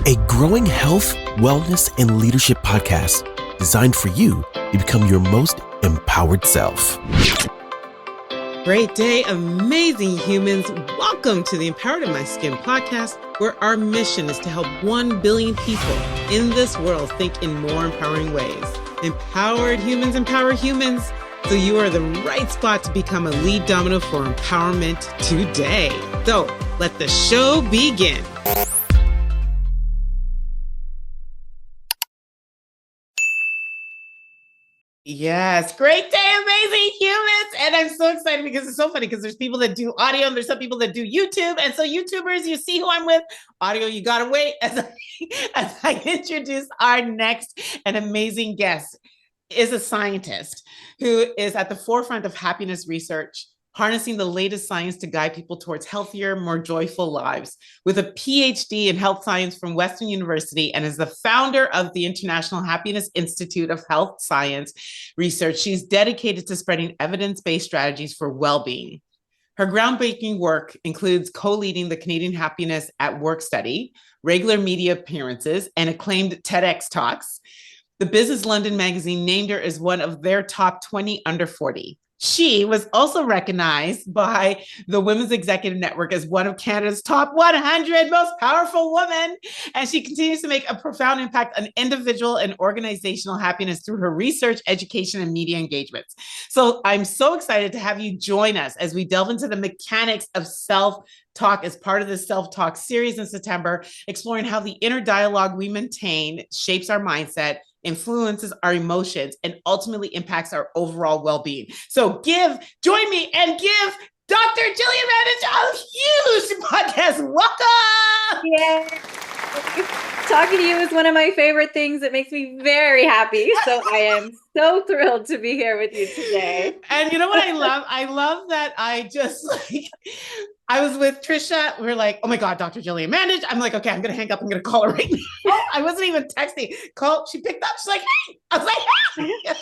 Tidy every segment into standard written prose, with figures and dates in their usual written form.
a growing health, wellness, and leadership podcast designed for you to become your most empowered self. Great day, amazing humans. Welcome to the Empowered in My Skin podcast, where our mission is to help 1 billion people in this world think in more empowering ways. Empowered humans empower humans. So you are the right spot to become a lead domino for empowerment today. So let the show begin. Yes, great day, amazing humans. And I'm so excited because it's so funny because there's people that do audio and there's some people that do YouTube. And so YouTubers, you see who I'm with. Audio, you gotta wait as I introduce our next and amazing guest. Is a scientist who is at the forefront of happiness research, harnessing the latest science to guide people towards healthier, more joyful lives. With a PhD in health science from Western University and is the founder of the International Happiness Institute of Health Science Research, she's dedicated to spreading evidence-based strategies for well-being. Her groundbreaking work includes co-leading the Canadian Happiness at Work study, regular media appearances, and acclaimed TEDx talks. The Business London magazine named her as one of their top 20 under 40. She was also recognized by the Women's Executive Network as one of Canada's top 100 most powerful women. And she continues to make a profound impact on individual and organizational happiness through her research, education, and media engagements. So I'm so excited to have you join us as we delve into the mechanics of self-talk as part of this self-talk series in September, exploring how the inner dialogue we maintain shapes our mindset, influences our emotions, and ultimately impacts our overall well-being. So join me and give Dr. Gillian Mandich a huge podcast. Welcome! Yeah. Talking to you is one of my favorite things. It makes me very happy. So I am so thrilled to be here with you today. And you know what I love? I love that I was with Trisha. We were like, oh my God, Dr. Gillian Mandich. I'm like, okay, I'm going to hang up. I'm going to call her right now. I wasn't even texting. She picked up. She's like, hey. I was like, hey.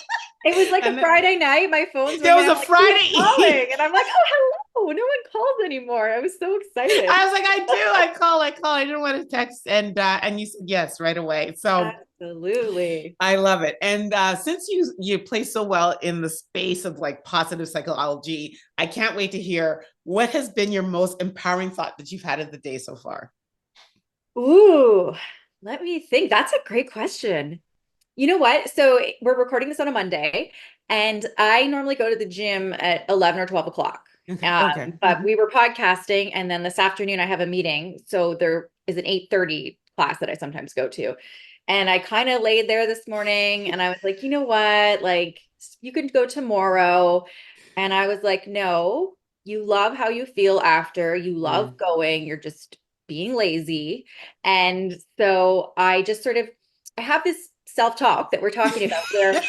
It was like Friday night. My phone's There was a Friday evening. And I'm like, oh, hello. No one calls anymore. I was so excited. I was like, I do. I call. I didn't want to text. And you said yes right away. So absolutely. I love it. And since you play so well in the space of like positive psychology, I can't wait to hear what has been your most empowering thought that you've had of the day so far. Ooh, let me think. That's a great question. You know what? So we're recording this on a Monday, and I normally go to the gym at 11 or 12 o'clock. Okay. But we were podcasting, and then this afternoon I have a meeting. So there is an 8:30 class that I sometimes go to. And I kind of laid there this morning and I was like, you know what? Like, you can go tomorrow. And I was like, no, you love how you feel after. You love going. You're just being lazy. And so I just I have this self-talk that we're talking about where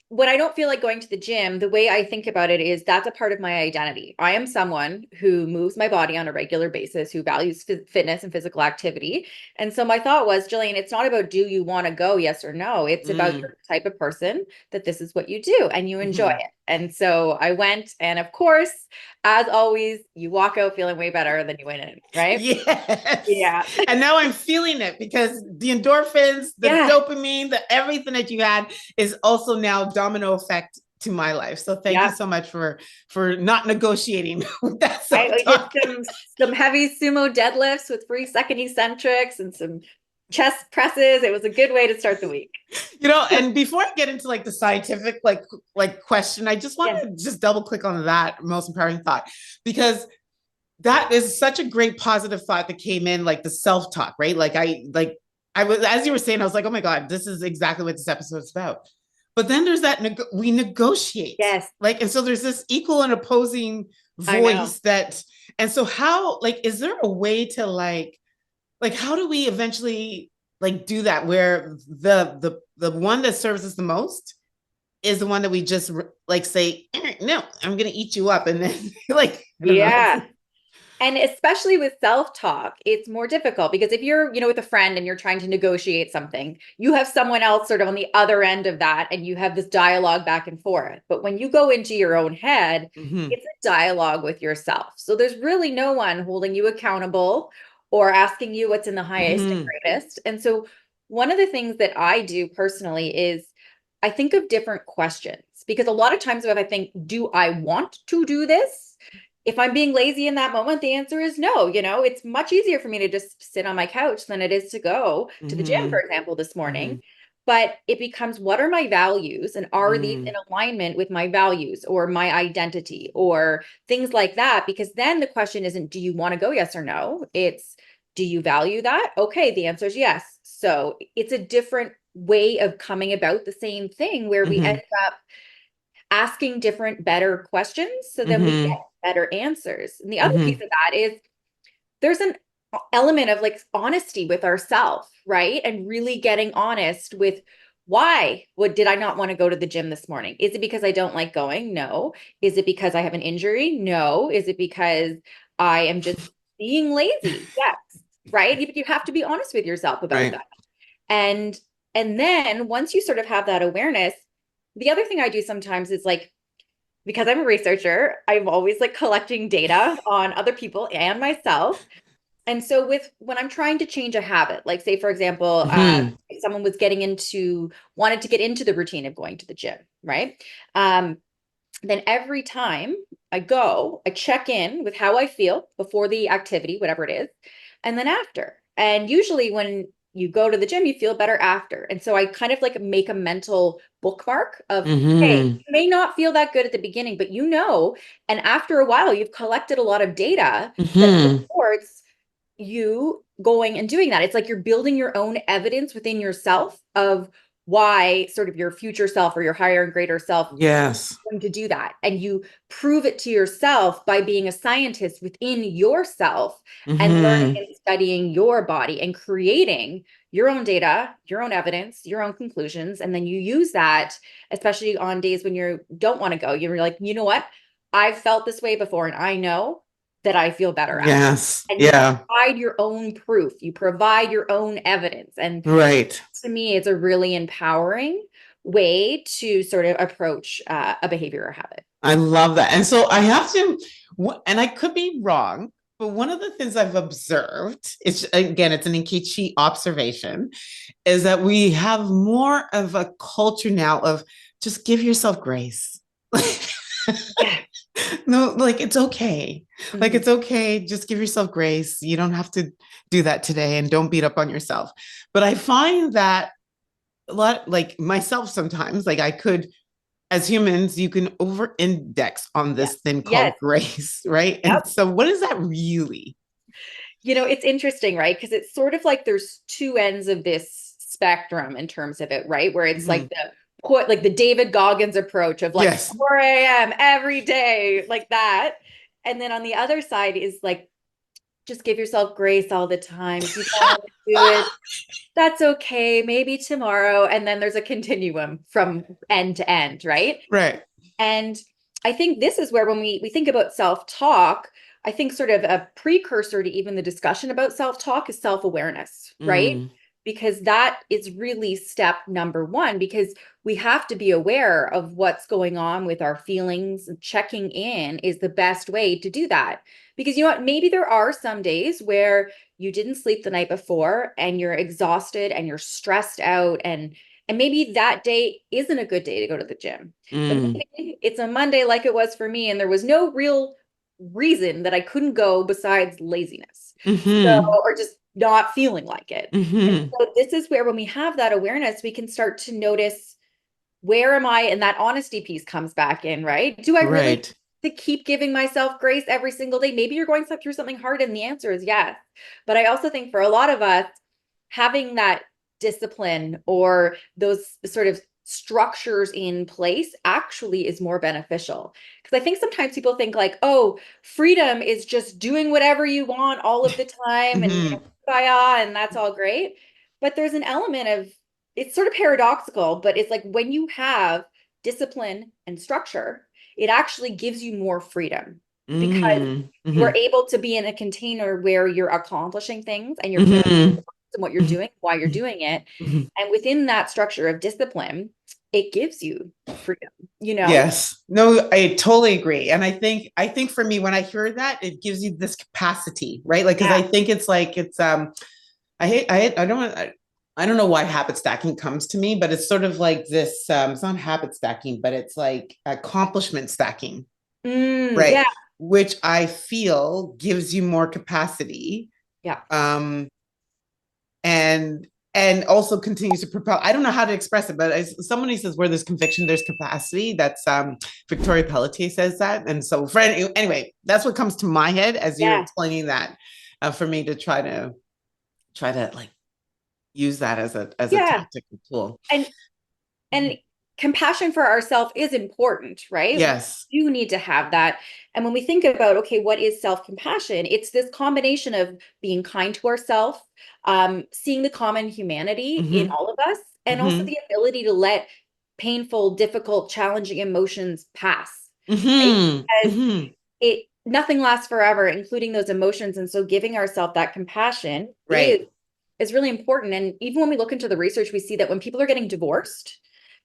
when I don't feel like going to the gym, the way I think about it is that's a part of my identity. I am someone who moves my body on a regular basis, who values fitness and physical activity. And so my thought was, Jillian, it's not about do you want to go, yes or no. It's about your type of person that this is what you do and you enjoy it. And so I went, and of course, as always, you walk out feeling way better than you went in, right? Yes. Yeah. And now I'm feeling it because the endorphins, the dopamine, the everything that you had is also now domino effect to my life. So thank you so much for not negotiating with that. I did some heavy sumo deadlifts with 3-second eccentrics and some chest presses. It was a good way to start the week. And before I get into like the scientific like question, I just want to just double click on that most empowering thought, because that is such a great positive thought that came in, like the self-talk, right? I was, as you were saying, I was like, oh my God, this is exactly what this episode is about. But then there's that we negotiate. Yes. And so there's this equal and opposing voice and so how, is there a way to how do we eventually do that where the one that serves us the most is the one that we just say, no, I'm going to eat you up. And then I don't know. And especially with self-talk, it's more difficult because if you're, with a friend and you're trying to negotiate something, you have someone else sort of on the other end of that, and you have this dialogue back and forth. But when you go into your own head, it's a dialogue with yourself. So there's really no one holding you accountable or asking you what's in the highest and Mhm. greatest. And so one of the things that I do personally is I think of different questions, because a lot of times if I think, do I want to do this? If I'm being lazy in that moment, the answer is no. It's much easier for me to just sit on my couch than it is to go to the gym, for Mhm. example, this morning. Mhm. But it becomes, what are my values, and are these in Mhm. alignment with my values or my identity or things like that? Because then the question isn't, do you want to go, yes or no? It's, do you value that? Okay, the answer is yes. So it's a different way of coming about the same thing, where we end Mhm. up asking different, better questions, so then we get Mhm. better answers. And the other piece Mhm. of that is there's an element of like honesty with ourselves, right? And really getting honest with, why what did I not want to go to the gym this morning? Is it because I don't like going? No. Is it because I have an injury? No. Is it because I am just being lazy? Yes. Right? You have to be honest with yourself about Right. that. And and then once you sort of have that awareness, the other thing I do sometimes is like, because I'm a researcher, I'm always like collecting data on other people and myself. And so with when I'm trying to change a habit, like say, for example, Mhm. someone was wanted to get into the routine of going to the gym, right? Um, then every time I go, I check in with how I feel before the activity, whatever it is, and then after. And usually when you go to the gym, you feel better after. And so I kind of like make a mental bookmark of, hey, Mhm. you may not feel that good at the beginning, but and after a while, you've collected a lot of data that Mhm. supports you going and doing that. It's like you're building your own evidence within yourself of why sort of your future self or your higher and greater self Yes. going to do that. And you prove it to yourself by being a scientist within yourself and learning Mhm. and studying your body and creating your own data, your own evidence, your own conclusions. And then you use that, especially on days when you don't want to go. You're like, you know what? I've felt this way before, and I know that I feel better after. Yes. And you Yeah. provide your own proof, you provide your own evidence. And Right. to me, it's a really empowering way to sort of approach a behavior or habit. I love that. And so I have to, and I could be wrong, but one of the things I've observed, it's again, it's an Inkichi observation, is that we have more of a culture now of just give yourself grace. Yeah. No, like it's okay. Like Mhm. it's okay. Just give yourself grace. You don't have to do that today and don't beat up on yourself. But I find that a lot, like myself sometimes, like I could, as humans, you can over index on Yeah. this thing Yes. called grace, right? And Yep. so, what is that really? It's interesting, right? Because it's sort of like there's two ends of this spectrum in terms of it, right? Where it's Mhm. like the David Goggins approach of like Yes. 4 a.m. every day, like that. And then on the other side is like, just give yourself grace all the time. If you don't want to do it, that's okay. Maybe tomorrow. And then there's a continuum from end to end, right? Right. And I think this is where when we think about self-talk, I think sort of a precursor to even the discussion about self-talk is self-awareness, right? Mm. Because that is really step number one, because we have to be aware of what's going on with our feelings. Checking in is the best way to do that. Because you know what? Maybe there are some days where you didn't sleep the night before and you're exhausted and you're stressed out, and maybe that day isn't a good day to go to the gym. But Mm. maybe it's a Monday like it was for me, and there was no real reason that I couldn't go besides laziness. So, Hmm. or just not feeling like it. And Hmm. so this is where when we have that awareness, we can start to notice, where am I? And that honesty piece comes back in, right? Do I really Right. to keep giving myself grace every single day? Maybe you're going through something hard, and the answer is yes. But I also think for a lot of us, having that discipline or those sort of structures in place actually is more beneficial. Because I think sometimes people think like, oh, freedom is just doing whatever you want all of the time, and Hmm. and that's all great. But there's an element of, it's sort of paradoxical, but it's like when you have discipline and structure, it actually gives you more freedom, because Mm. you are Hmm. able to be in a container where you're accomplishing things and you're clear Hmm. on what you're doing, why you're Hmm. doing it. Hmm. And within that structure of discipline, it gives you freedom, you know? Yes. No, I totally agree. And I think for me, when I hear that, it gives you this capacity, right? Like, cause Yeah. I think it's like, I don't know why habit stacking comes to me, but it's sort of like this, it's not habit stacking, but it's like accomplishment stacking, Yeah. right? Which I feel gives you more capacity. Yeah. Um, and and also continues to propel. I don't know how to express it, but somebody says where there's conviction, there's capacity. That's Victoria Pelletier says that, and so for anyway, that's what comes to my head as you're Yeah. explaining that, for me to try to like use that as a Yeah. tactical tool. And and compassion for ourselves is important, right? Yes. We do need to have that. And when we think about, okay, what is self-compassion? It's this combination of being kind to ourselves, seeing the common humanity in Mm-hmm. all of us, and also Mm-hmm. the ability to let painful, difficult, challenging emotions pass, right? Mm-hmm. Because Mm-hmm. it nothing lasts forever, including those emotions. And so giving ourselves that compassion Right. is really important. And even when we look into the research, we see that when people are getting divorced,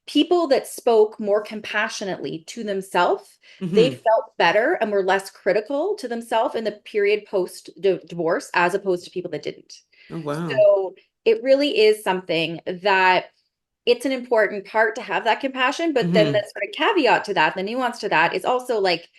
people that spoke more compassionately to themselves, they Mm-hmm. felt better and were less critical to themselves in the period post divorce, as opposed to people that didn't. Oh wow. So it really is something that it's an important part to have that compassion. But then the Mm-hmm. sort of caveat to that, the nuance to that is also like,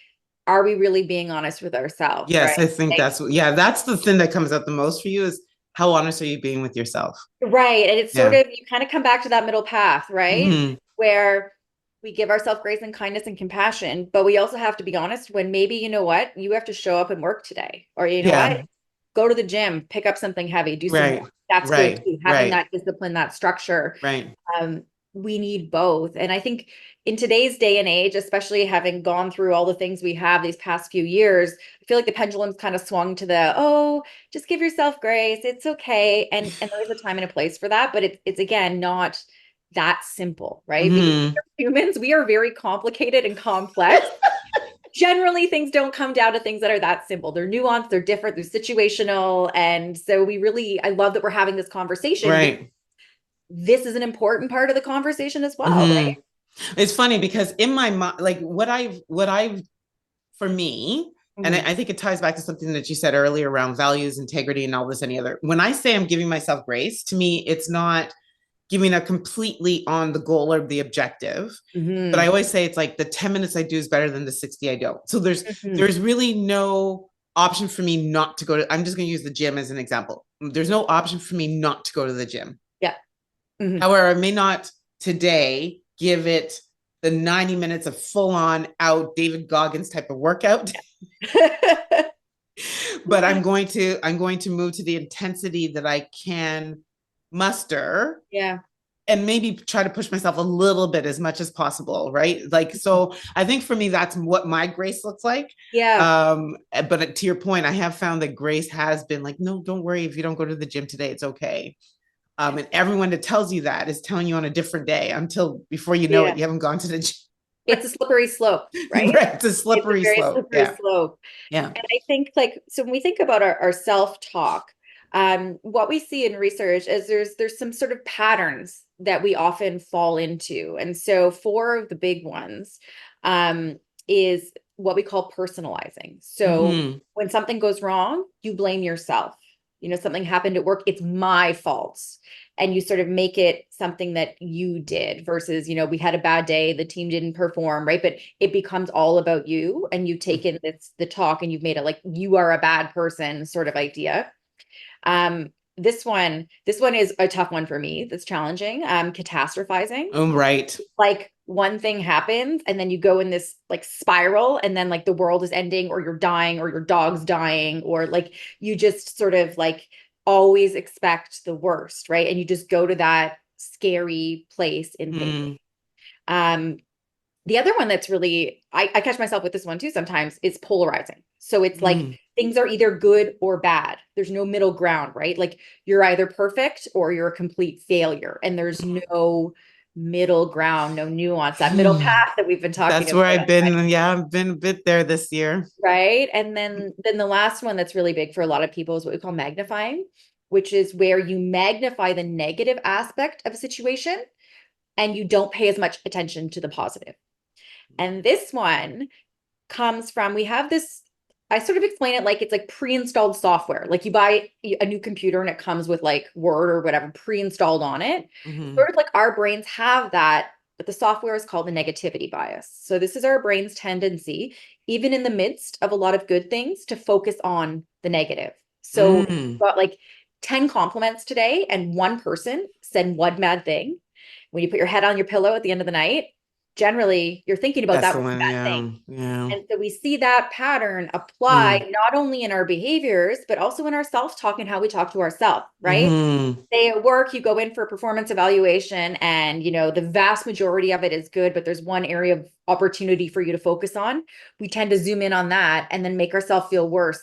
are we really being honest with ourselves, right? Yes, I think Like, that's the thing that comes out the most for you is how honest are you being with yourself? right. And it's sort Yeah. of, you kind of come back to that middle path, right? Mm-hmm. Where we give ourselves grace and kindness and compassion, but we also have to be honest when maybe, you know what, you have to show up and work today. Or, you know what, Yeah. go to the gym, pick up something heavy, do some Right. more. That's good Right. too. Having Right. that discipline, that structure. Right. We need both. And I think in today's day and age, especially having gone through all the things we have these past few years, I feel like the pendulum's kind of swung to the, oh, just give yourself grace. It's okay. And there is a time and a place for that, but it's again not that simple, right? Because Mm-hmm. humans, we are very complicated and complex. Generally, things don't come down to things that are that simple. They're nuanced, they're different, they're situational. And so I love that we're having this conversation because Right. this is an important part of the conversation as well, right? Mm-hmm. It's funny because in my mind, like what I've for me, and I, Mhm. I think it ties back to something that you said earlier around values, integrity, and all this, any other. When I say I'm giving myself grace, to me, it's not giving a completely on the goal or the objective. But I Mhm. always say it's like the 10 minutes I do is better than the 60 I don't. So there's Mhm. there's really no option for me not to go to, I'm just going to use the gym as an example. There's no option for me not to go to the gym. Yeah. Mhm. However, I may not today give it the 90 minutes of full on out David Goggins type of workout, but I'm going to move to the intensity that I can muster Yeah. and maybe try to push myself a little bit as much as possible, right? Like, so I think for me that's what my grace looks like. Yeah. But to your point, I have found that grace has been like, no, don't worry if you don't go to the gym today, it's okay. And everyone that tells you that is telling you on a different day until before you know it, Yeah. you haven't gone to the gym. It's a slippery slope, right? Right. It's a It's a slippery very slope. slippery Yeah. slope. Yeah. And I think like, so when we think about our self-talk, what we see in research is there's some sort of patterns that we often fall into. And so four of the big ones is what we call personalizing. So Mm-hmm. when something goes wrong, you blame yourself. You know, something happened at work, it's my fault. And you sort of make it something that you did versus, you know, we had a bad day, the team didn't perform, right? But it becomes all about you and you take in the talk and you've made it like you are a bad person sort of idea. This one is a tough one for me. That's challenging. Catastrophizing. Oh, right. Like one thing happens and then you go in this like spiral and then like the world is ending or you're dying or your dog's dying or like you just sort of like always expect the worst, right? And you just go to that scary place in thinking. Mm, Um, the other one that's really, I catch myself with this one too sometimes, is polarizing. So it's like mm, things are either good or bad. There's no middle ground, right? Like you're either perfect or you're a complete failure. And there's no middle ground, no nuance, that middle mm. path that we've been talking That's where about, I've been. Yeah, I've been a bit there this year. right? And then the last one that's really big for a lot of people is what we call magnifying, which is where you magnify the negative aspect of a situation and you don't pay as much attention to the positive. And this one comes from, we have this, I sort of explain it like it's like pre-installed software. Like you buy a new computer and it comes with like Word or whatever pre-installed on it. Sort of like our brains have that, but the software is called the negativity bias. So this is our brain's tendency, even in the midst of a lot of good things, to focus on the negative. So you've got like 10 compliments today and one person said one bad thing. When you put your head on your pillow at the end of the night, generally you're thinking about That's that the one one. bad Yeah. thing. Yeah. And so we see that pattern apply not only in our behaviors, but also in our self-talk and how we talk to ourselves, right? Say at work, you go in for a performance evaluation and, you know, the vast majority of it is good, but there's one area of opportunity for you to focus on. We tend to zoom in on that and then make ourselves feel worse,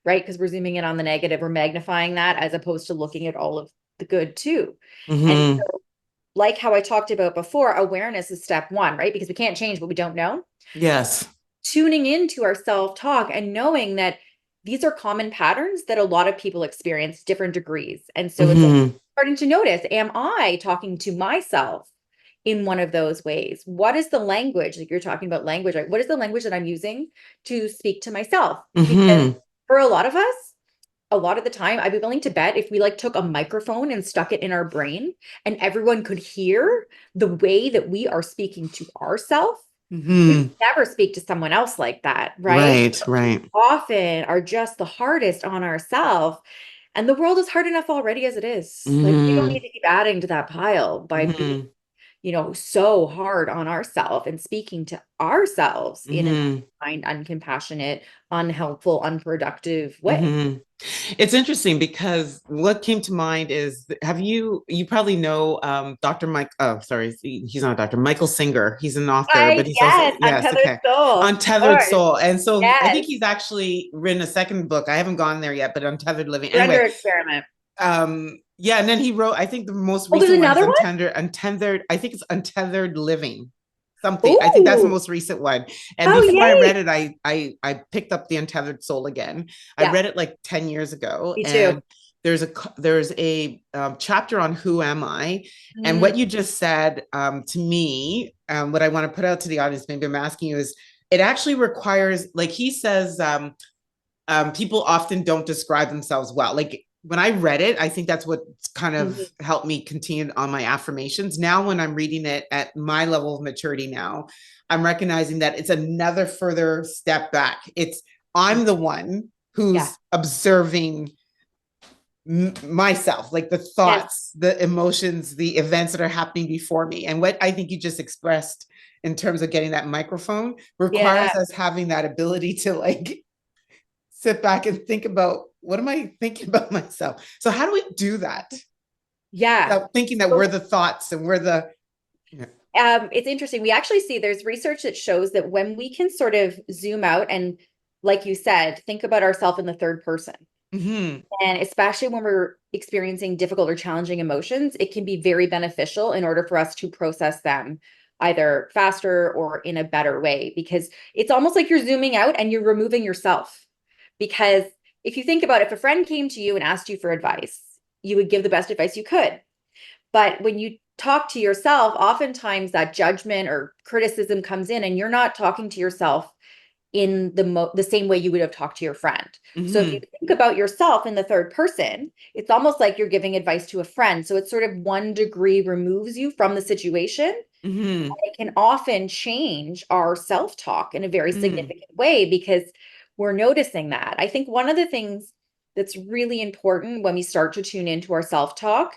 right? Because we're zooming in on the negative, we're magnifying that as opposed to looking at all of the good too. And so, like how I talked about before, awareness is step one, right? Because we can't change what we don't know. Yes. Tuning into our self-talk and knowing that these are common patterns that a lot of people experience different degrees. And so it's starting to notice, am I talking to myself in one of those ways? What is the language, like you're talking about language, right? What is the language that I'm using to speak to myself? Because for a lot of us, a lot of the time, I'd be willing to bet if we like took a microphone and stuck it in our brain and everyone could hear the way that we are speaking to ourselves, we would never speak to someone else like that, right? Right. Often are just the hardest on ourselves. And the world is hard enough already as it is. Like we don't need to keep adding to that pile by being, you know, so hard on ourselves and speaking to ourselves in an unkind, uncompassionate, unhelpful, unproductive way. It's interesting because what came to mind is, you probably know Dr. Mike, oh, sorry, he's not a doctor, Michael Singer. He's an author, but he's also, Yes, yes, Untethered okay, Soul. Untethered Soul. And so I think Yes. he's actually written a second book. I haven't gone there yet, but Untethered Living. Surrender Anyway, Experiment. yeah, and then he wrote, I think the most there's recent one is another one? Untethered, I think it's Untethered Living. Something. I think that's the most recent one. And Oh, before I yay. read it, I picked up the Untethered Soul again. I read it like 10 years ago. Me too. And there's a chapter on who am I, and what you just said to me, what I want to put out to the audience, maybe I'm asking you, is it actually requires, like he says, people often don't describe themselves well. Like when I read it, I think that's what kind of helped me continue on my affirmations. Now, when I'm reading it at my level of maturity now, I'm recognizing that it's another further step back. I'm the one who's observing myself, like the thoughts, the emotions, the events that are happening before me. And what I think you just expressed in terms of getting that microphone requires us having that ability to like sit back and think about, what am I thinking about myself? So how do we do that? Without thinking that we're the thoughts and we're the... It's interesting. We actually see there's research that shows that when we can sort of zoom out and, like you said, think about ourselves in the third person. And especially when we're experiencing difficult or challenging emotions, it can be very beneficial in order for us to process them either faster or in a better way, because it's almost like you're zooming out and you're removing yourself. Because if you think about it, if a friend came to you and asked you for advice, you would give the best advice you could. But when you talk to yourself, oftentimes that judgment or criticism comes in and you're not talking to yourself in the same way you would have talked to your friend. So if you think about yourself in the third person, it's almost like you're giving advice to a friend. So it's sort of 1 degree removes you from the situation. And it can often change our self-talk in a very significant way because we're noticing that. I think one of the things that's really important when we start to tune into our self-talk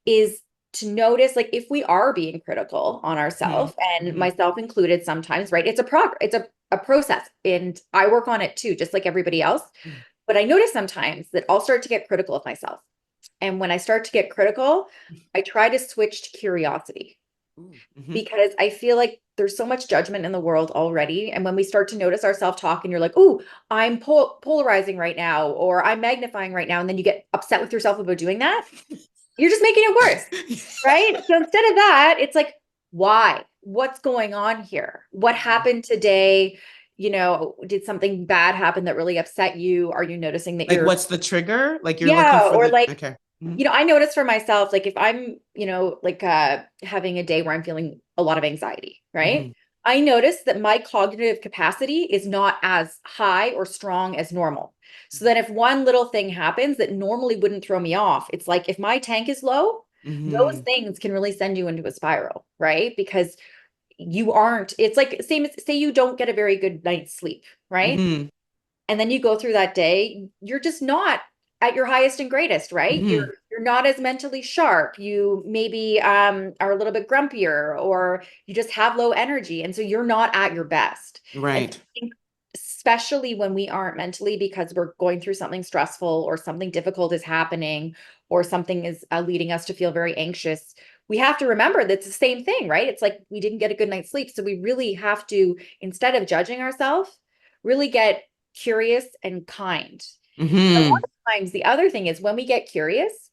is to notice, like, if we are being critical on ourselves, and myself included sometimes, right? It's a process, and I work on it too, just like everybody else. But I notice sometimes that I'll start to get critical of myself. And when I start to get critical, I try to switch to curiosity because I feel like there's so much judgment in the world already. And when we start to notice our self-talk and you're like, oh, I'm polarizing right now, or I'm magnifying right now. And then you get upset with yourself about doing that. You're just making it worse, right? So instead of that, it's like, why? What's going on here? What happened today? You know, did something bad happen that really upset you? Are you noticing that like, you're... what's the trigger? Like you're looking for or the... like, okay. you know, I notice for myself, like if I'm, you know, like having a day where I'm feeling a lot of anxiety, right? Mhm. I notice that my cognitive capacity is not as high or strong as normal. So then if one little thing happens that normally wouldn't throw me off, it's like if my tank is low, those Mhm. things can really send you into a spiral, right? Because you aren't, it's like same as say you don't get a very good night's sleep, right? Mhm. And then you go through that day, you're just not at your highest and greatest, right? Mhm. You're not as mentally sharp. You maybe are a little bit grumpier, or you just have low energy, and so you're not at your best. And so Right. I think especially when we aren't mentally because we're going through something stressful or something difficult is happening or something is leading us to feel very anxious, we have to remember that it's the same thing, right? It's like we didn't get a good night's sleep, so we really have to, instead of judging ourselves, really get curious and kind. And a lot Mhm. of times, the other thing is when we get curious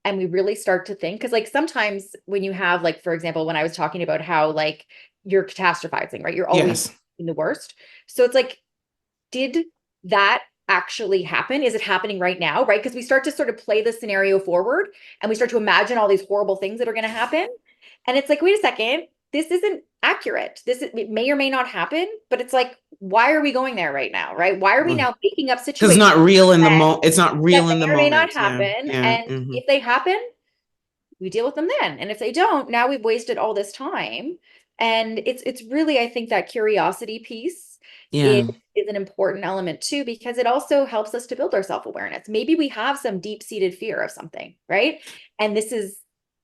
and we really start to think, because like sometimes when you have, like, for example, when I was talking about how like you're catastrophizing, right? You're always Yes. in the worst. So it's like, did that actually happen? Is it happening right now? Right? Because we start to sort of play the scenario forward and we start to imagine all these horrible things that are going to happen. And it's like, wait a second, this isn't accurate. It may or may not happen, but it's like, why are we going there right now? Right? Why are we now making up Because it's situations not real in the moment. It's not that real in the may or may not moment. Yeah. happen? Yeah. And Mhm. if they happen, we deal with them then. And if they don't, now we've wasted all this time. And it's really, I think that curiosity piece is Yeah. is an important element too, because it also helps us to build our self-awareness. Maybe we have some deep-seated fear of something, right? And this is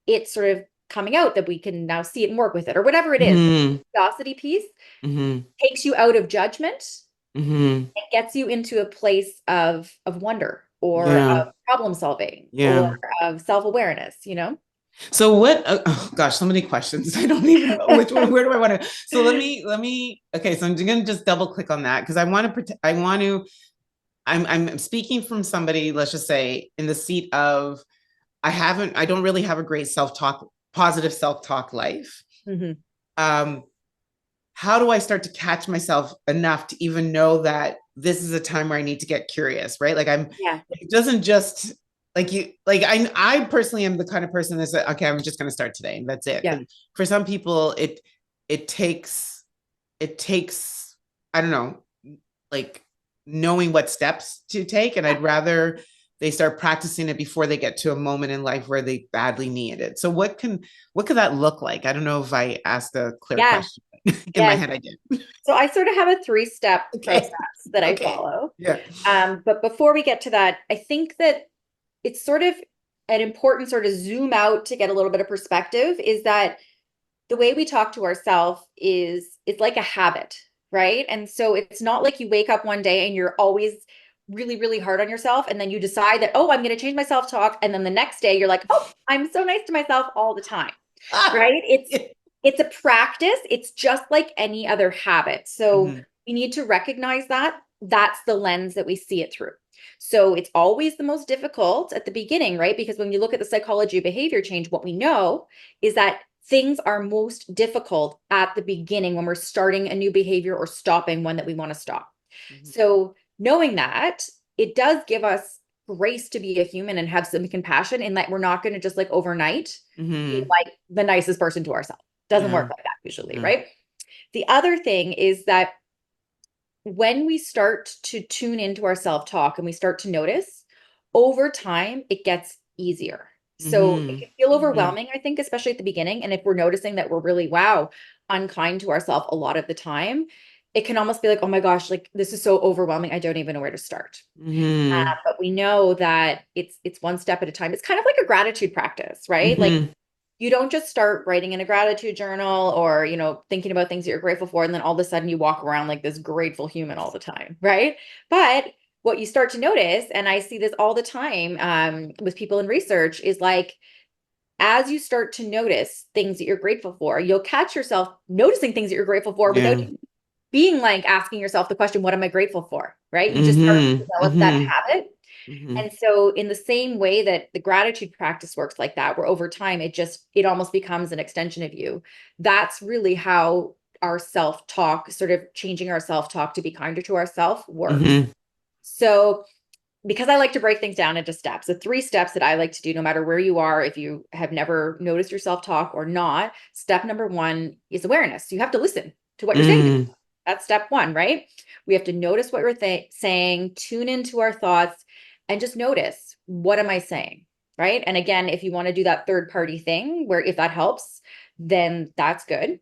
it sort of coming out that we can now see it and work with it, or whatever it is. The Mhm. curiosity piece Mhm. takes you out of judgment Mhm. and gets you into a place of wonder or Yeah. of problem solving or Yeah. of self-awareness, you know? So what, oh gosh, so many questions. I don't even know which one, where do I want to, so let me, okay. So I'm going to just double click on that because I'm speaking from somebody, let's just say in the seat of, I don't really have a great self-talk, positive self-talk life. Mhm. Um, how do I start to catch myself enough to even know that this is a time where I need to get curious, right? Like Yeah. it doesn't just like you, like I personally am the kind of person that's like, okay, I'm just going to start today and that's it. Yeah. But for some people, it takes, I don't know, like knowing what steps to take. And I'd rather they start practicing it before they get to a moment in life where they badly need it. So what could that look like? I don't know if I asked a clear Yeah. question. In my Yes. head, I did. So I sort of have a three-step process Okay. that I Okay. follow. Yeah. But before we get to that, I think that it's sort of an important sort of zoom out to get a little bit of perspective is that the way we talk to ourselves is it's like a habit, right? And so it's not like you wake up one day and you're always really, really hard on yourself. And then you decide that, oh, I'm going to change my self-talk. And then the next day you're like, oh, I'm so nice to myself all the time, Ah, right? It's a practice. It's just like any other habit. So mhm, we need to recognize that that's the lens that we see it through. So it's always the most difficult at the beginning, right? Because when you look at the psychology of behavior change, what we know is that things are most difficult at the beginning when we're starting a new behavior or stopping one that we want to stop. mhm, So knowing that, it does give us grace to be a human and have some compassion in that we're not going to just like overnight be mhm. like the nicest person to ourselves. Doesn't Yeah. work like that usually, Yeah. right? The other thing is that when we start to tune into our self-talk and we start to notice, over time, it gets easier. So it Mhm, can feel mhm. overwhelming, I think, especially at the beginning. And if we're noticing that we're really, wow, unkind to ourselves a lot of the time, it can almost be like, oh my gosh, like this is so overwhelming. I don't even know where to start. Mhm, But we know that it's one step at a time. It's kind of like a gratitude practice, right? Like mhm. you don't just start writing in a gratitude journal or, you know, thinking about things that you're grateful for. And then all of a sudden you walk around like this grateful human all the time. Right. But what you start to notice, and I see this all the time with people in research, is like, as you start to notice things that you're grateful for, you'll catch yourself noticing things that you're grateful for without Yeah. even being like asking yourself the question, what am I grateful for? Right. You just start to Mhm, develop that mhm, habit. mhm, And so in the same way that the gratitude practice works like that, where over time it almost becomes an extension of you. That's really how our self-talk, sort of changing our self-talk to be kinder to ourselves works. mhm. So because I like to break things down into steps, the 3 steps that I like to do, no matter where you are, if you have never noticed your self-talk or not, step number 1 is awareness. You have to listen to what you're saying. That's step 1, right? We have to notice what we're saying, tune into our thoughts, and just notice, what am I saying, right? And again, if you want to do that third party thing, where if that helps, then that's good.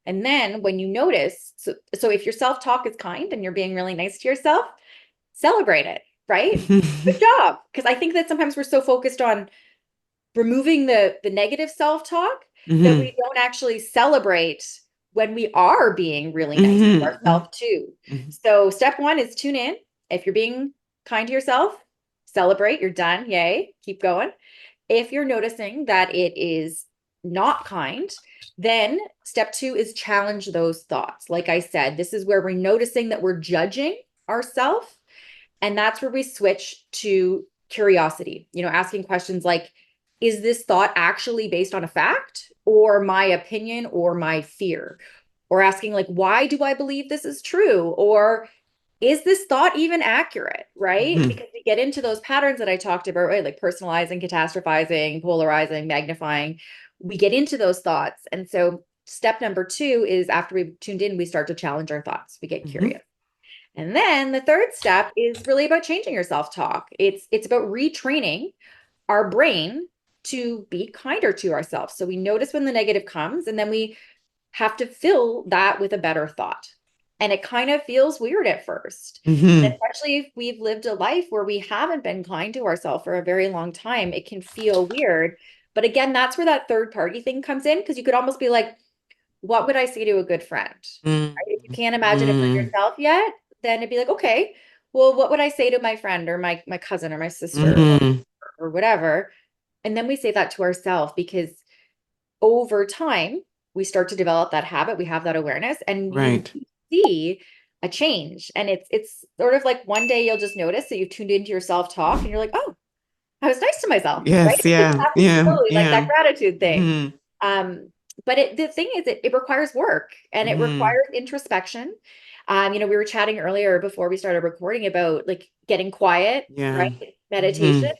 And then when you notice, so if your self-talk is kind and you're being really nice to yourself, celebrate it, right? Good job. Because I think that sometimes we're so focused on removing the negative self-talk that we don't actually celebrate when we are being really nice to ourselves too. So step 1 is tune in. If you're being kind to yourself, celebrate, you're done. Yay, keep going. If you're noticing that it is not kind, then step 2 is challenge those thoughts. Like I said, this is where we're noticing that we're judging ourselves. And that's where we switch to curiosity, asking questions like, is this thought actually based on a fact or my opinion or my fear? Or asking like, why do I believe this is true? Or is this thought even accurate? Right? Because we get into those patterns that I talked about, right? Like personalizing, catastrophizing, polarizing, magnifying. We get into those thoughts. And so step number 2 is after we've tuned in, we start to challenge our thoughts. We get curious. And then the third step is really about changing your self-talk. It's about retraining our brain to be kinder to ourselves. So we notice when the negative comes, and then we have to fill that with a better thought. And it kind of feels weird at first, especially if we've lived a life where we haven't been kind to ourselves for a very long time. It can feel weird. But again, that's where that third party thing comes in, because you could almost be like, what would I say to a good friend? Right? If you can't imagine it for yourself yet, then it'd be like, okay, well, what would I say to my friend or my cousin or my sister or whatever? And then we say that to ourselves, because over time, we start to develop that habit. We have that awareness, and you see a change. And it's sort of like one day you'll just notice that you've tuned into your self-talk and you're like, oh, I was nice to myself. Yes, right? yeah, yeah, slowly, like yeah. that gratitude thing. But the thing is, it requires work, and it requires introspection. We were chatting earlier before we started recording about like getting quiet, right? Meditation.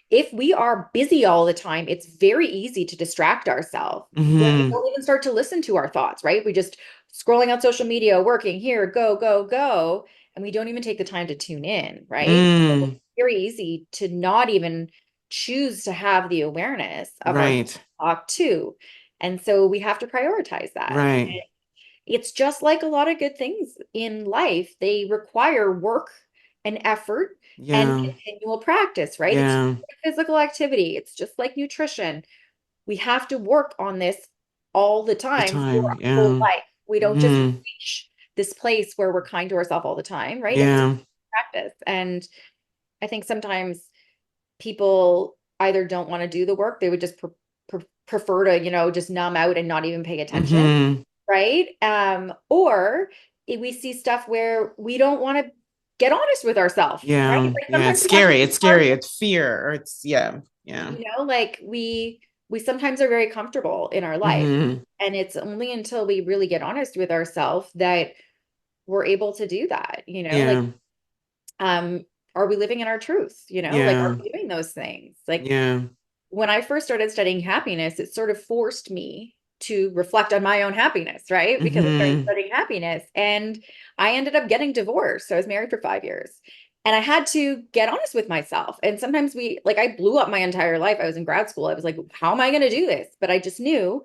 If we are busy all the time, it's very easy to distract ourselves. We don't even start to listen to our thoughts, right? We just scrolling on social media, working here, go, go, go. And we don't even take the time to tune in, right? So it's very easy to not even choose to have the awareness of our thought too. And so we have to prioritize that. Right. It's just like a lot of good things in life. They require work and effort and continual practice, right? It's just like physical activity. It's just like nutrition. We have to work on this all the time for our whole life. We don't just reach this place where we're kind to ourselves all the time, right? It's practice. And I think sometimes people either don't want to do the work. They would just prefer to, just numb out and not even pay attention. Right. Or we see stuff where we don't want to get honest with ourselves. Right? Like It's scary. It's scary. It's fear. Or it's, like we sometimes are very comfortable in our life. And it's only until we really get honest with ourselves that we're able to do that, like, are we living in our truth? Like, are we doing those things? Like, when I first started studying happiness, it sort of forced me to reflect on my own happiness, right? Because I started studying happiness, and I ended up getting divorced. So I was married for 5 years, and I had to get honest with myself. And sometimes I blew up my entire life. I was in grad school. I was like, how am I going to do this? But I just knew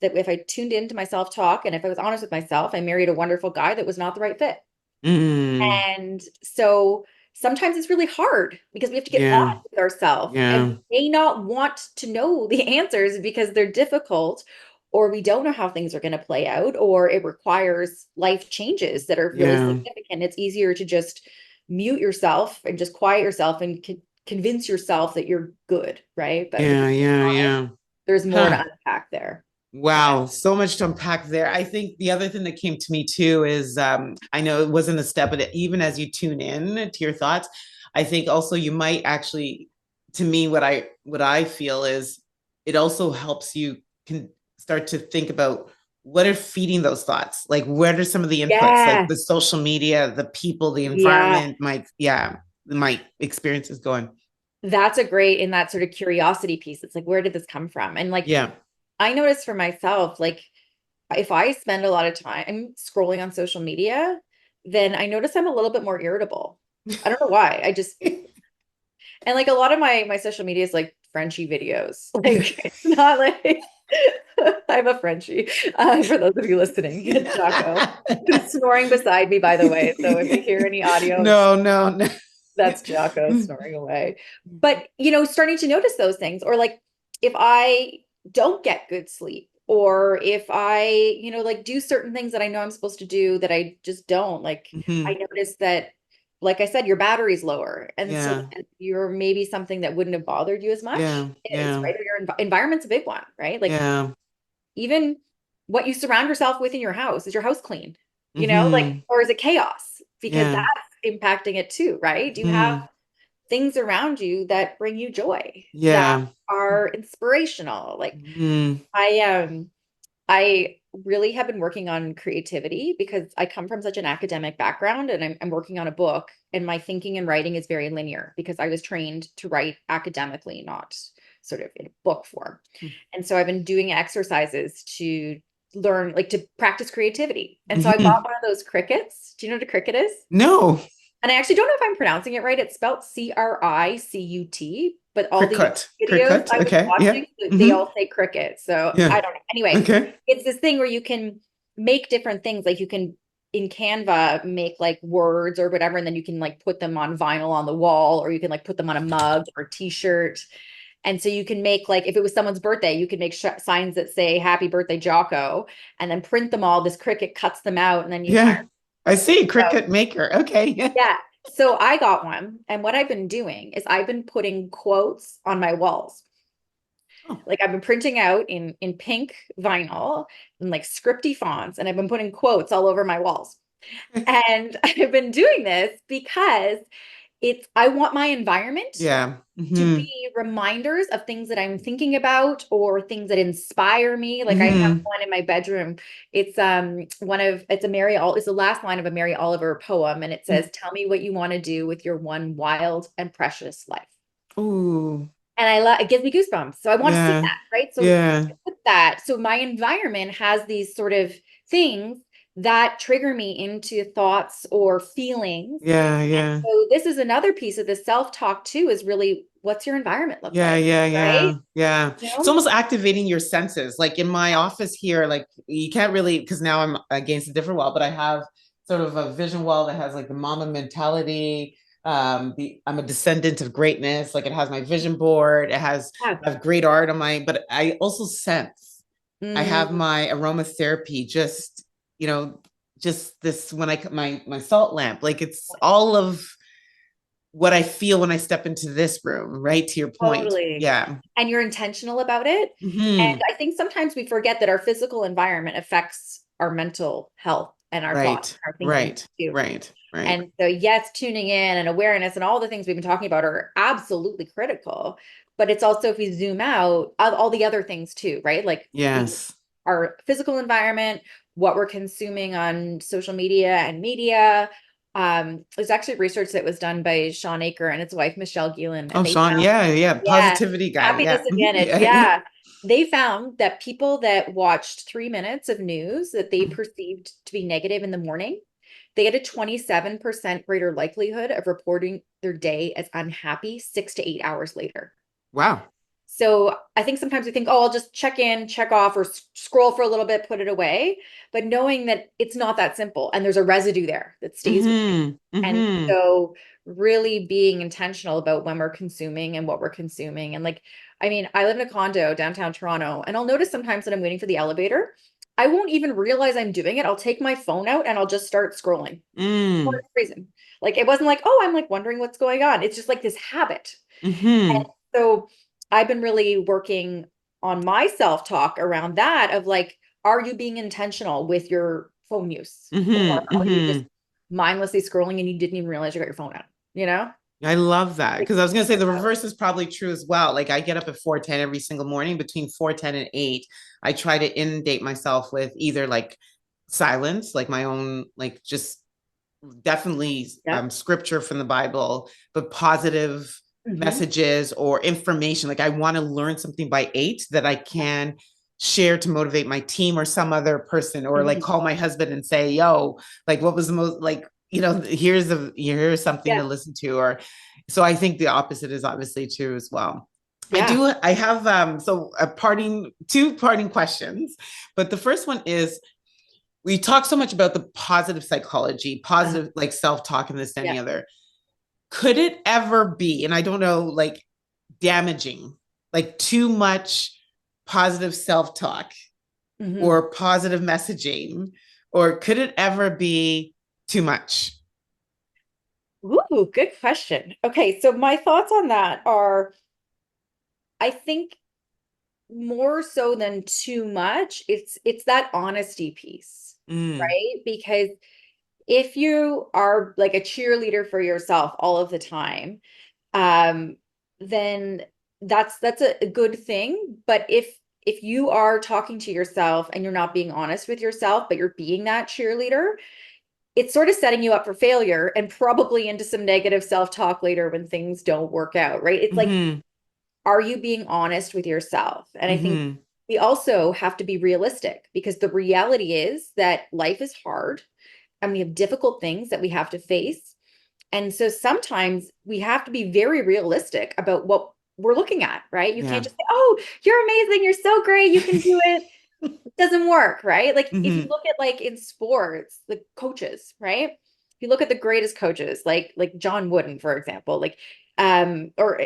that if I tuned into my self-talk and if I was honest with myself, I married a wonderful guy that was not the right fit. And so sometimes it's really hard because we have to get honest with ourselves, and we may not want to know the answers because they're difficult, or we don't know how things are going to play out, or it requires life changes that are really significant. It's easier to just mute yourself and just quiet yourself and convince yourself that you're good, right? But there's more to unpack there. Wow, so much to unpack there. I think the other thing that came to me too is I know it wasn't a step, but even as you tune in to your thoughts, I think also you might actually, to me, what I feel is it also helps you can start to think about what are feeding those thoughts. Like, what are some of the inputs, like the social media, the people, the environment, my experience is going. That's a great, in that sort of curiosity piece. It's like, where did this come from? And like, Yeah. I noticed for myself, like if I spend a lot of time scrolling on social media, then I notice I'm a little bit more irritable. I don't know why. I just, and like a lot of my social media is like Frenchy videos. Like it's not like I'm a Frenchie. For those of you listening, Jocko who's snoring beside me, by the way. So if you hear any audio, No. that's Jocko snoring away. But starting to notice those things, or like if I don't get good sleep, or if I, like do certain things that I know I'm supposed to do that I just don't, like Mhm. I noticed that, like I said, your battery's lower. And so Yeah. you're maybe something that wouldn't have bothered you as much Yeah. is, Yeah. right? Or your environment's a big one, right? Like Yeah. even what you surround yourself with in your house, is your house clean? Like, Mhm. or is it chaos? Because Yeah. that's impacting it too, right? Do you have Mhm. things around you that bring you joy, that Yeah. are inspirational? Like Mhm. I really have been working on creativity because I come from such an academic background, and I'm working on a book, and my thinking and writing is very linear because I was trained to write academically, not sort of in book form. And so I've been doing exercises to learn, like to practice creativity. And so I Mhm. bought one of those crickets. Do you know what a cricket is? No. And I actually don't know if I'm pronouncing it right. It's spelled Cricut, but all the Cricut. videos Cricut. I was Okay. Yeah. watching, they Mhm. all say cricket. So Yeah. I don't know. Anyway, Okay. it's this thing where you can make different things. Like you can in Canva make like words or whatever, and then you can like put them on vinyl on the wall, or you can like put them on a mug or a t-shirt. And so you can make, like, if it was someone's birthday, you could make signs that say "Happy Birthday, Jocko," and then print them all. This Cricut cuts them out, and then you hire. Yeah. I see. Cricut maker. Okay. Yeah. So I got one. And what I've been doing is I've been putting quotes on my walls. Oh. Like I've been printing out in pink vinyl and like scripty fonts, and I've been putting quotes all over my walls. And I've been doing this because I want my environment Yeah. to Mhm. be reminders of things that I'm thinking about or things that inspire me. Like I have Mhm. one in my bedroom. It's it's the last line of a Mary Oliver poem, and it says, "Tell me what you want to do with your one wild and precious life." Ooh. And it gives me goosebumps. So I want to see Yeah. that, right? So Yeah. with that, so my environment has these sort of things that trigger me into thoughts or feelings. Yeah. And Yeah. so this is another piece of the self-talk too, is really, what's your environment look Yeah, like, yeah, right? yeah, yeah. It's almost activating your senses. Like in my office here, like you can't really, because now I'm against a different wall, but I have sort of a vision wall that has like the mama mentality. I'm a descendant of greatness. Like it has my vision board. Yeah. I have great art on my, but I also sense. I have Mm, my aromatherapy, you know, just this when my salt lamp, like it's all of what I feel when I step into this room, right? To your point. totally. Yeah. And you're intentional about it. And Hmm. I think sometimes we forget that our physical environment affects our mental health and our thoughts, Right. our thinking Right. too. Right. Right. And so, yes, tuning in and awareness and all the things we've been talking about are absolutely critical. But it's also, if we zoom out, all the other things too, right? Like Yes. our physical environment, what we're consuming on social media and media. There's actually research that was done by Sean Aker and his wife, Michelle Gillian, Oh, and they Sean. found, Yeah. Yeah. yeah, Positivity guy. happiness Yeah. advantage. Yeah. Yeah. They found that people that watched 3 minutes of news that they perceived to be negative in the morning, they had a 27% greater likelihood of reporting their day as unhappy 6 to 8 hours later. Wow. So I think sometimes we think, oh, I'll just check in, check off, or scroll for a little bit, put it away. But knowing that it's not that simple and there's a residue there that stays with you. Hmm. And Hmm. so really being intentional about when we're consuming and what we're consuming. And like, I mean, I live in a condo downtown Toronto, and I'll notice sometimes that I'm waiting for the elevator. I won't even realize I'm doing it. I'll take my phone out and I'll just start scrolling for no Mm. reason. Like it wasn't like, oh, I'm like wondering what's going on. It's just like this habit. Hmm. So I've been really working on my self-talk around that of like, are you being intentional with your phone use? Or Hmm. are you just Hmm. mindlessly scrolling and you didn't even realize you got your phone out, you know? I love that Like, because I was going to say the reverse is probably true as well. Like I get up at 4:10 every single morning. Between 4:10 and 8, I try to inundate myself with either like silence, like my own, like just definitely Yeah. scripture from the Bible, but positive messages or information. Like I want to learn something by 8 that I can share to motivate my team or some other person, or like call my husband and say, yo, like what was the most, like, here's something to listen to. Or so I think the opposite is obviously true as well. Yeah. I have two parting questions, but the first one is, we talk so much about the positive psychology, positive like self-talk and this and the other. Could it ever be, and I don't know, like damaging, like too much positive self-talk or positive messaging, or could it ever be too much? Ooh, good question. Okay, so my thoughts on that are, I think more so than too much, it's that honesty piece, right? Because if you are like a cheerleader for yourself all of the time, then that's a good thing. But if you are talking to yourself and you're not being honest with yourself, but you're being that cheerleader, it's sort of setting you up for failure and probably into some negative self-talk later when things don't work out, right? It's like, are you being honest with yourself? And I think we also have to be realistic, because the reality is that life is hard and we have difficult things that we have to face. And so sometimes we have to be very realistic about what we're looking at, right? You can't just say, oh, you're amazing, you're so great, you can do it. It doesn't work, right? Like if you look at like in sports, the coaches, right? If you look at the greatest coaches, like John Wooden, for example, like or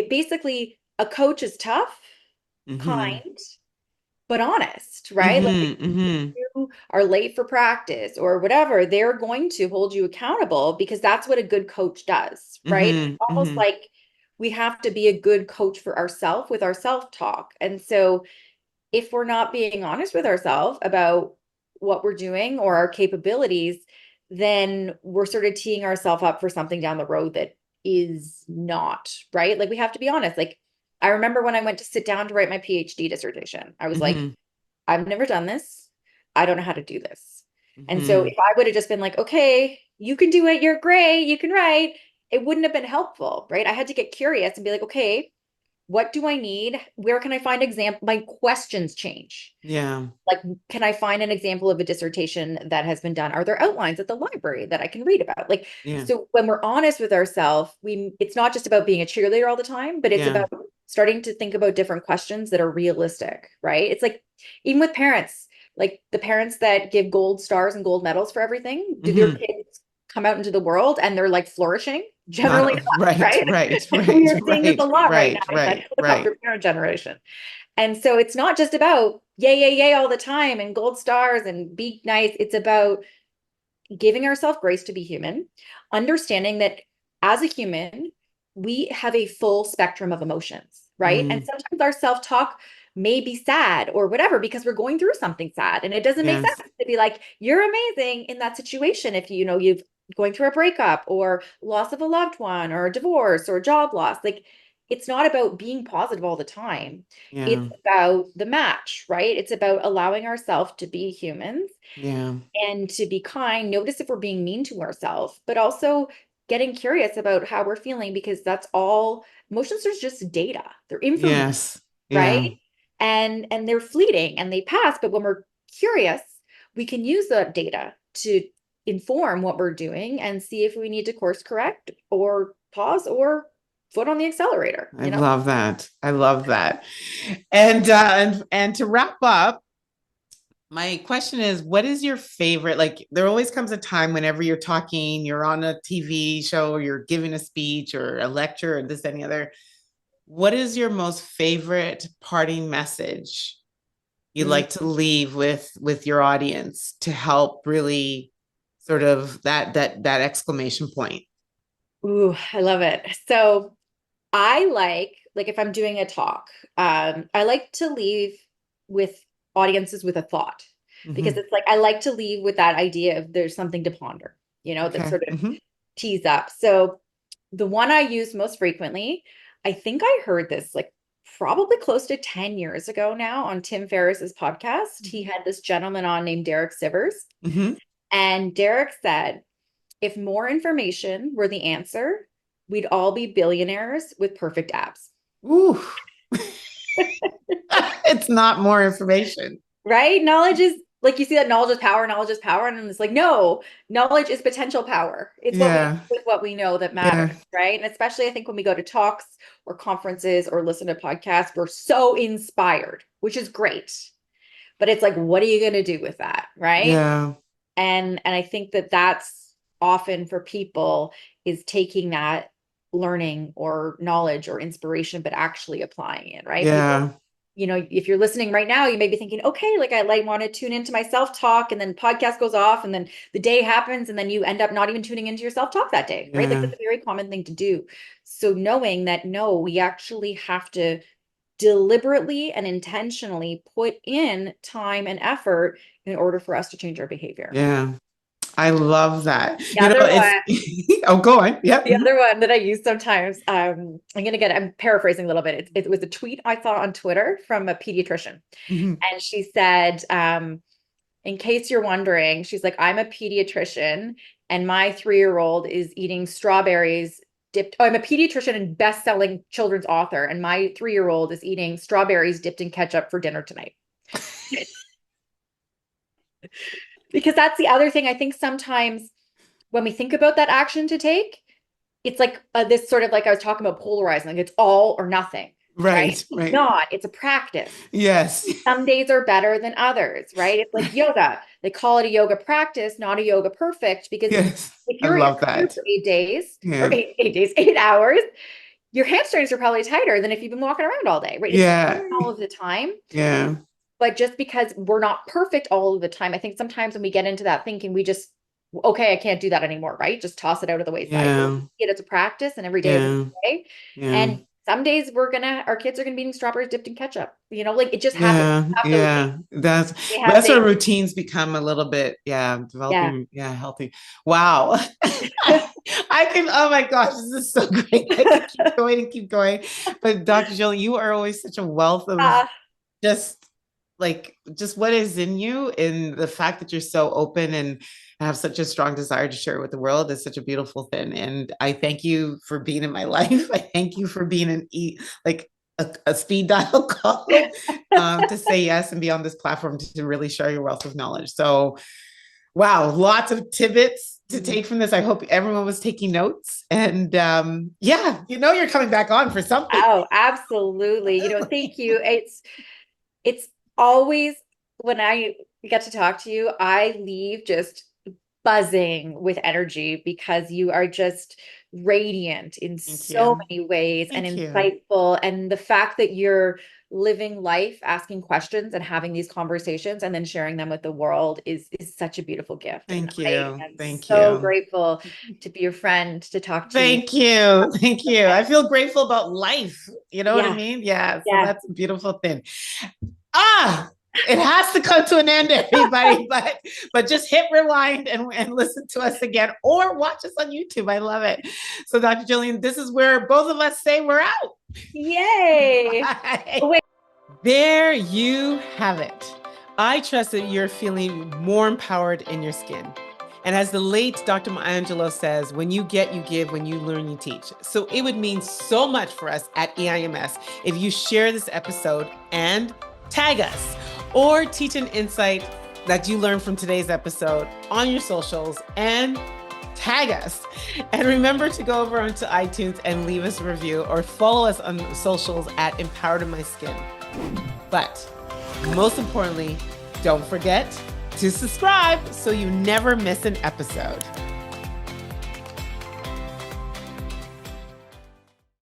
basically a coach is tough, kind, but honest, right? Like if you are late for practice or whatever, they're going to hold you accountable, because that's what a good coach does, right? It's almost like we have to be a good coach for ourselves with our self-talk. And so if we're not being honest with ourselves about what we're doing or our capabilities, then we're sort of teeing ourselves up for something down the road that is not, right? Like we have to be honest. Like I remember when I went to sit down to write my PhD dissertation, I was like, I've never done this. I don't know how to do this. And so if I would have just been like, okay, you can do it, you're great, you can write, it wouldn't have been helpful, right? I had to get curious and be like, okay, what do I need? Where can I find example? My questions change. Yeah. Like, can I find an example of a dissertation that has been done? Are there outlines at the library that I can read about? Like, so when we're honest with ourselves, it's not just about being a cheerleader all the time, but it's about starting to think about different questions that are realistic, right? It's like, even with parents, like the parents that give gold stars and gold medals for everything, do their kids come out into the world and they're like flourishing? Generally not, right, right? right, We are seeing this a lot right now in that right. helicopter parent generation. And so it's not just about yay, yay, yay all the time and gold stars and be nice. It's about giving ourselves grace to be human, understanding that as a human, we have a full spectrum of emotions, right? And sometimes our self-talk may be sad or whatever because we're going through something sad, and it doesn't make sense to be like, you're amazing in that situation if you've going through a breakup or loss of a loved one or a divorce or job loss. Like it's not about being positive all the time. It's about the match, right? It's about allowing ourselves to be humans and to be kind. Notice if we're being mean to ourselves, but also getting curious about how we're feeling, because that's all emotions are just data. They're information, right? And they're fleeting and they pass. But when we're curious, we can use that data to inform what we're doing and see if we need to course correct or pause or foot on the accelerator. I love that. I love that. And to wrap up, my question is, what is your favorite? Like, there always comes a time whenever you're talking, you're on a TV show, or you're giving a speech or a lecture or this, and the other. What is your most favorite parting message you'd like to leave with your audience to help really sort of that exclamation point? Ooh, I love it. So I like if I'm doing a talk, I like to leave with audiences with a thought, because it's like I like to leave with that idea of there's something to ponder, that sort of tease up. So the one I use most frequently, I think I heard this like probably close to 10 years ago now on Tim Ferriss's podcast. He had this gentleman on named Derek Sivers, and Derek said, If more information were the answer, we'd all be billionaires with perfect abs. Ooh. It's not more information. Right? Knowledge is like, you see that knowledge is power, and then it's like, no, knowledge is potential power. It's what we know that matters, right? And especially I think when we go to talks or conferences or listen to podcasts, we're so inspired, which is great. But it's like, what are you going to do with that, right? Yeah. And I think that that's often for people is taking that learning or knowledge or inspiration, but actually applying it, right? Yeah. People, you know, if you're listening right now, you may be thinking, okay, like I want to tune into my self-talk, and then podcast goes off, and then the day happens, and then you end up not even tuning into your self-talk that day, right? Like that's a very common thing to do. So knowing that, no, we actually have to deliberately and intentionally put in time and effort in order for us to change our behavior. Yeah. I love that. One, go on. Yep. The other one that I use sometimes, I'm paraphrasing a little bit. It was a tweet I saw on Twitter from a pediatrician. And she said, in case you're wondering, she's like, I'm a pediatrician and my 3-year-old is eating strawberries dipped. Oh, I'm a pediatrician and best-selling children's author, and my 3-year-old is eating strawberries dipped in ketchup for dinner tonight. Because that's the other thing. I think sometimes when we think about that action to take, it's like this sort of, like I was talking about, polarizing, like it's all or nothing. Right. It's not, it's a practice. Yes. Some days are better than others, right? It's like yoga. They call it a yoga practice, not a yoga perfect, because if you're in for 8 days or 8 hours, your hamstrings are probably tighter than if you've been walking around all day, right? It's all of the time. Yeah. But just because we're not perfect all of the time, I think sometimes when we get into that thinking, we just, okay, I can't do that anymore, right? Just toss it out of the wayside. Yeah. It's a practice, and every day is a day. And some days our kids are gonna be eating strawberries dipped in ketchup. You know, like it just happens. That's where routines become a little bit, developing, healthy. Wow. I can, oh my gosh, this is so great. I can keep going and keep going. But Dr. Gillian, you are always such a wealth of just what is in you, and the fact that you're so open and have such a strong desire to share it with the world is such a beautiful thing. And I thank you for being in my life. I thank you for being a speed dial call to say yes and be on this platform to really share your wealth of knowledge. So, wow, lots of tidbits to take from this. I hope everyone was taking notes, and you're coming back on for something. Oh, absolutely. Thank you. It's always, when I get to talk to you, I leave just buzzing with energy, because you are just radiant in so many ways and insightful. And the fact that you're living life, asking questions and having these conversations and then sharing them with the world is such a beautiful gift. Thank you. I'm so grateful to be your friend, to talk to you. Thank you. I feel grateful about life. You know what I mean? Yeah. So that's a beautiful thing. It has to come to an end, everybody, but just hit rewind and listen to us again, or watch us on YouTube. I love it. So Dr. Gillian, this is where both of us say we're out. Yay. There you have it. I trust that you're feeling more empowered in your skin. And as the late Dr. Maya Angelou says, when you get, you give, when you learn, you teach. So it would mean so much for us at EIMS if you share this episode and tag us, or teach an insight that you learned from today's episode on your socials and tag us. And remember to go over onto iTunes and leave us a review, or follow us on socials at Empowered in My Skin. But most importantly, don't forget to subscribe so you never miss an episode.